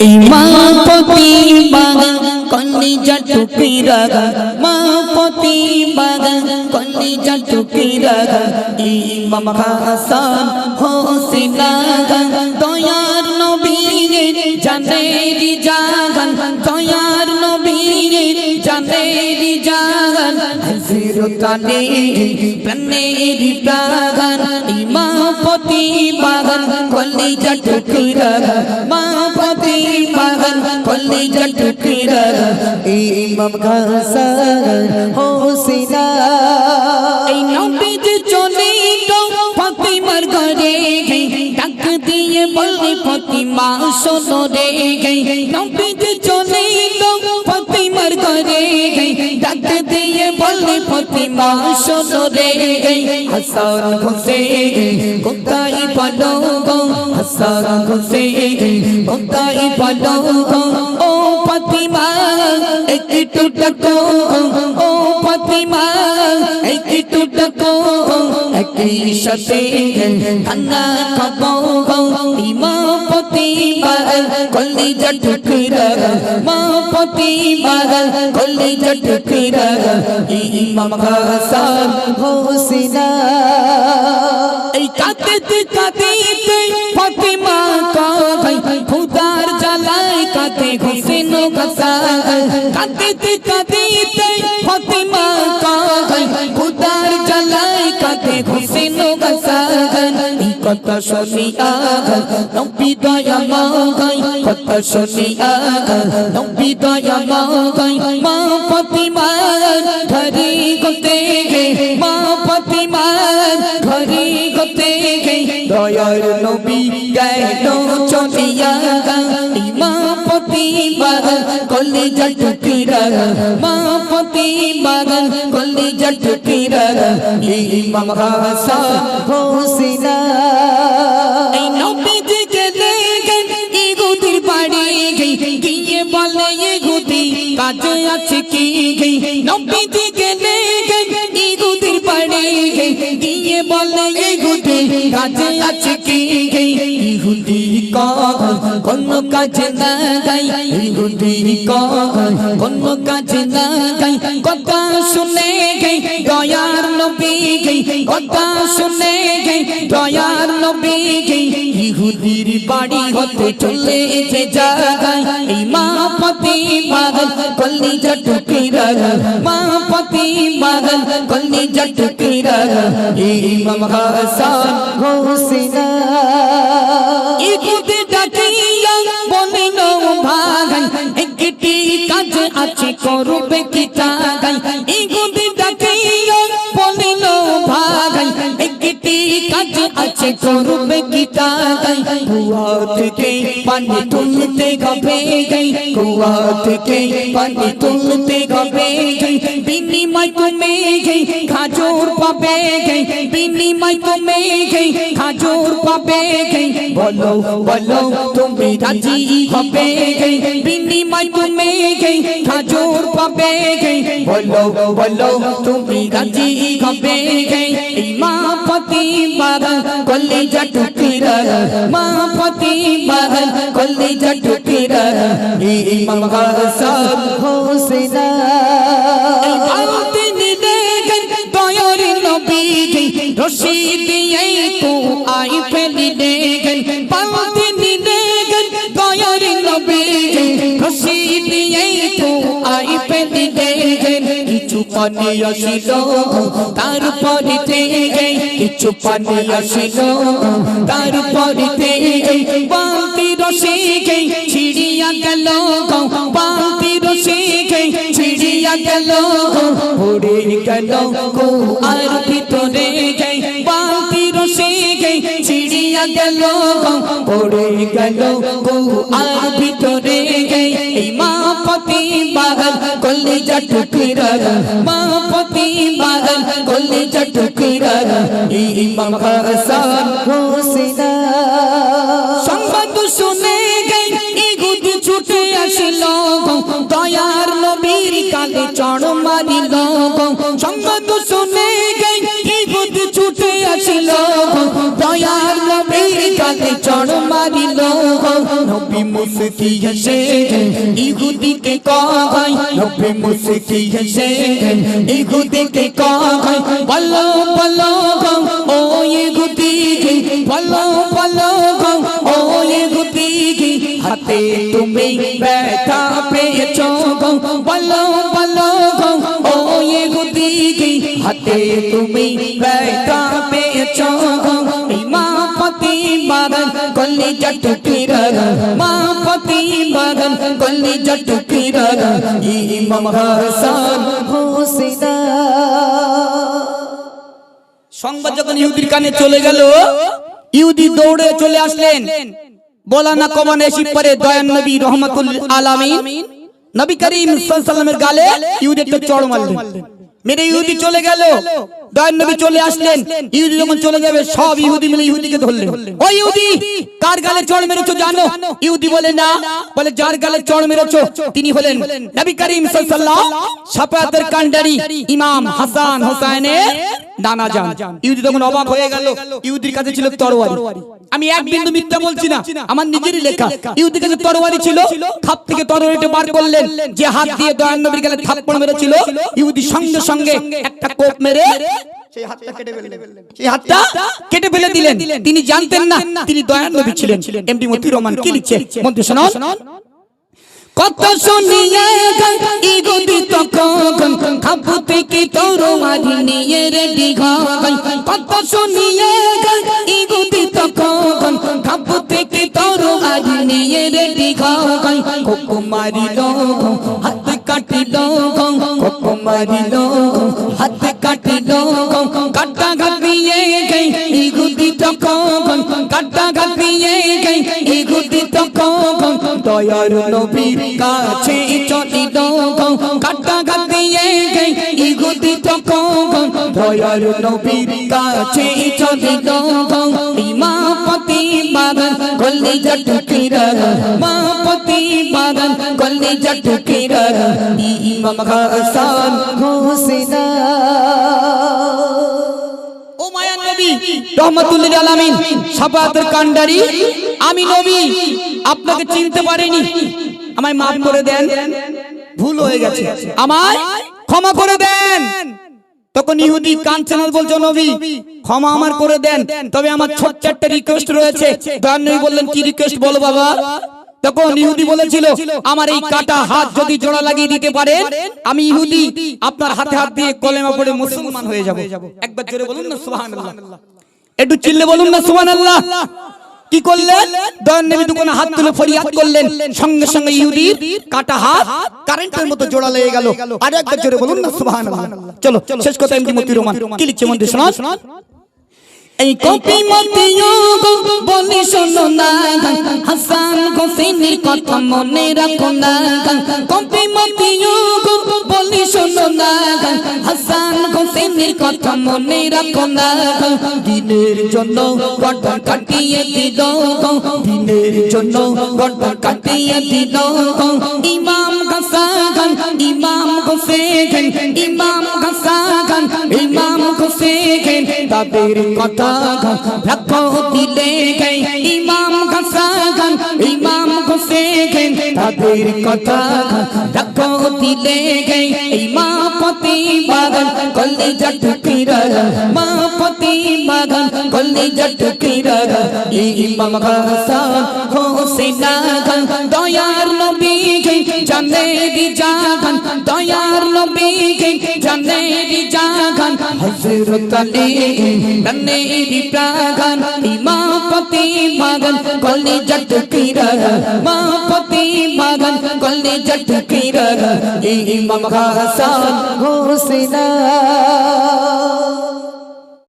ইমামপতি বাগান কলিজা টুকিরা মাপতি বাগান কলিজা টুকিরা ইমাম হাসান হোসেন দয়ার নবীর জানের জাগান দয়ার নবীর জানের জাগান হযরত আলী প্রাণের প্রাণ ইমামপতি বাগান কলিজা টুকিরা মাপতি বাগান কলিজা টুকিরা ইমাম হাসান হোসেন এই নবীজি চলে তো ফাতিমার ঘরে ডাক দিয়ে বলে ফাতিমা শোনো রে নবীজি চলে তো ফাতিমার ঘরে ডাক দিয়ে বলে ফাতিমা শোনো রে হাসান হোসেন কোথায় বলো গো হাসান হোসেন কোথায় বলো গো ও ফাতিমা একটু ডাকো ও ফাতিমা একটু ডাকো একই সাথে খানা খাবো ইমামপতি বাগান কলিজা টুকিরা মাপতি বাগান কলিজা টুকিরা ইমাম হাসান হোসেন এই কাঁদতে কাঁদতে ফাতিমা কাঁদে খুদার জ্বালায় কাঁদে হোসেন হাসান কাঁদতে কাঁদতে ফাতিমা কাঁদে খুদার জ্বালায় কাঁদে হোসেন হাসান এই কথা শুনিয়া নবী দয়া মাগাই কথা শুনিয়া নবী দয়া মাগাই মা ফাতিমা ঘরে গতে মা ফাতিমা ঘরে গতে দয়ার নবী গেল চলিয়া ইমামপতি বাগান কলিজা টুকিরা মাপতি বাগান কলিজা টুকিরা ইমাম হাসান হোসেন এই নবীজি গেলেন ইহুদির বাড়ি গিয়ে বলে ইহুদি কাজে আছে কি নবীজি গেলেন ইহুদির বাড়ি গিয়ে বলে ইহুদি কাজে আছে কি ইহুদি কোন কাজে না গাই ইহুদি কোন কাজে না গাই কথা শুনে দয়ার নবী কথা শুনে দয়ার নবী ইহুদির বাড়ি হতে চলে যে জাগায় ইমামপতি বাগান কলিজা টুকিরা মাপতি বাগান কলিজা টুকিরা ইমাম হাসান হোসেন ইহুদি ডাকিয়া বলিল ভাগাই একটি কাজ আছে করবে কি তাগাই ইহুদি ডাকিয়া বলিল ভাগাই একটি কাজ আছে করবে কি তাগাই কুয়া থেকে পানি তুলতে হবে কুয়া থেকে পানি তুলতে হবে বিনিময় তুমি খাজুর পাবে বিনিময় তুমি খাজুর পাবে বলো বলো তুমি রাজি হবে বিনিময় তুমি খাজুর পাবে বলো বলো তুমি রাজি হবে ইমামপতি বাগান কলিজা টুকিরা মাপতি বাগান কলিজা টুকিরা ইমাম হাসান হোসেন দয়ার নবী রশি দিয়ে তো আই ফেলি দেখেন পালতে নিলেন দয়ার নবী রশি দিয়ে তো আই ফেলি দেখেন কিছু পানি আসিল তারপরে থেকে কিছু পানি আসিল তারপরে থেকে বালতি রশি ছিড়িয়া গেল বালতি রশি ছিড়িয়া গেল পড়ে গেল কুয়ার ভিতরে বালতি রশি ছিড়িয়া গেল পড়ে গেল কুয়ার ভিতরে ইমামপতি বাগান কলিজা টুকিরা মাপতি বাগান কলিজা টুকিরা ইমাম হাসান হোসেন সংবাদ শুনে ইহুদি ছুটে আসিল দয়ার নবীর কালে চড় মারিল সংবাদ শুনে ইহুদি ছুটে আসিল দয়ার নবীর আগে চড় মারিল নবী মুস্কি হেসে ইহুদিকে কয় নবী মুস্কি হেসে ইহুদিকে কয় বলো বলো ও ইহুদি বলো বলো ও ইহুদি হাতে তুমি ব্যথা পেয়েছো বলো বলো ও ইহুদি হাতে তুমি ব্যথা পেয়েছো মা পতি বাগান কলি জটকির মা পতি বাগান কলি জটকির ইমাম হাসান হুসাইন। সংবাদ যখন ইহুদির কানে চলে গেল ইহুদি দৌড়ে চলে আসলেন বলা না কমান এসে পরে দয়ান নবী রহমাতুল আলামিন নবী করিম সাল্লাল্লাহু আলাইহি ওয়াসাল্লামের গালে ইহুদি একটা চড় মারলেন মেরে ইহুদি চলে গেল দয়ান নবী চলে আসলেন ইহুদি যখন চলে যাবে সব ইহুদি মিলে ইহুদিকে ধরলেন ও ইহুদি কার গালে চড় মেরেছো জানো ইহুদি বলে না বলে যার গালে চড় মেরেছো তিনি হলেন নবী করিম সাল্লাল্লাহু আলাইহি ওয়াসাল্লাম শাফায়াতের কান্ডারি ইমাম হাসান হোসেনের নানা জান ইহুদি তখন অবাক হয়ে গেল ইহুদির কাছে ছিল তরবারি আমি এক বিন্দু মিথ্যা বলছি না আমার নিজেরই লেখা ইহুদির কাছে তরবারি ছিল খাপ থেকে তরবারিটা বার করলেন যে হাত দিয়ে দয়ান নবীর গালে থাপ্পড় মেরেছিল ইহুদি সঙ্গে সঙ্গে একটা কোপ মেরে সেই হাতটা কেটে ফেলে দিলেন তিনি জানতেন না তিনি দয়ান নবী ছিলেন এমডি মতিউর রহমান কি লিখছে মন্ত্রী শুনুন কত শুনিয়ে ইহুদি তখন খাপ থেকে তরবারি নিয়ে রেডি হয় কত শুনিয়ে ইহুদি তখন খাপ থেকে তরবারি নিয়ে রেডি হয় কোপ মারিল হাত কাটিল কোপ মারিল হাত কাটিল কাটা ঘাপিয়ে ইহুদি তখন কাটা ঘাপিয়ে ইহুদি তখন দয়ার নবীর কাছে চলিল কাটা ঘাপিয়ে ইহুদি তখন দয়ার নবীর কাছে চলিল মা পতি বাগান কলি জটকির মা পতি বাগান কলি জটকির ইমাম হাসান হুসাইন। ও মায়ান নবী রহমাতুল লিল আলামিন শাফায়াতের কান্ডারি আমি নবী আপনাকে চিনতে পারিনি আমায় maaf করে দেন ভুল হয়ে গেছে আমায় ক্ষমা করে দেন তখন ইহুদি কাঁদছেন আর বলছে নবী ক্ষমা আমার করে দেন তবে আমার ছোট্ট একটা রিকোয়েস্ট রয়েছে দয়ান নবী বললেন কি রিকোয়েস্ট বলো বাবা তখন ইহুদি বলেছিল আমার এই কাটা হাত যদি জোড়া লাগিয়ে দিতে পারেন আমি ইহুদি আপনার হাতে হাত দিয়ে কলেমা পড়ে মুসলমান হয়ে যাব একবার জোরে বলুন না সুবহানাল্লাহ একটু চিল্লে বলুন না সুবহানাল্লাহ কি করলেন দয়ান নবী দুখানা হাত তুলে ফরিয়াদ করলেন সঙ্গে সঙ্গে ইহুদির কাটা হাত কারেন্টের মতো জোড়া লেগে গেল আর একবার জোরে বলুন না সুবহানাল্লাহ চলো শেষ কথা এমডি মতিউর রহমান কি লিখছে মন্ত্রী শুনুন এই কপি মতিও বলি শোনো না হাসান হোসেনের কথা মনে রাখো না কপি মতিও বলি শোনো না হাসান হোসেনের কথা মনে রাখো না দিনের জন্য গর্দন কাটিয়ে দিল দিনের জন্য গর্দন কাটিয়ে দিল ইমাম হাসান ইমাম হোসেন ইমাম হাসান ইমাম হোসেন তাদের কথা রাখো দিলে ইমাম হাসান ইমাম হোসেন তাদের কথা রাখো দিলে মা পতি বাগান কলি জটকির মা পতি বাগান কলি জটকির ইমাম হাসান হোসেন দয়ার নবী জানেরি জাগান দয়ার নবী জানেরি জাগান হযরত আলী জানেরি প্রাগান মা পতি বাগান কলি জটকির মা পতি বাগান কলি জটকির ইমাম হাসান হোসেন।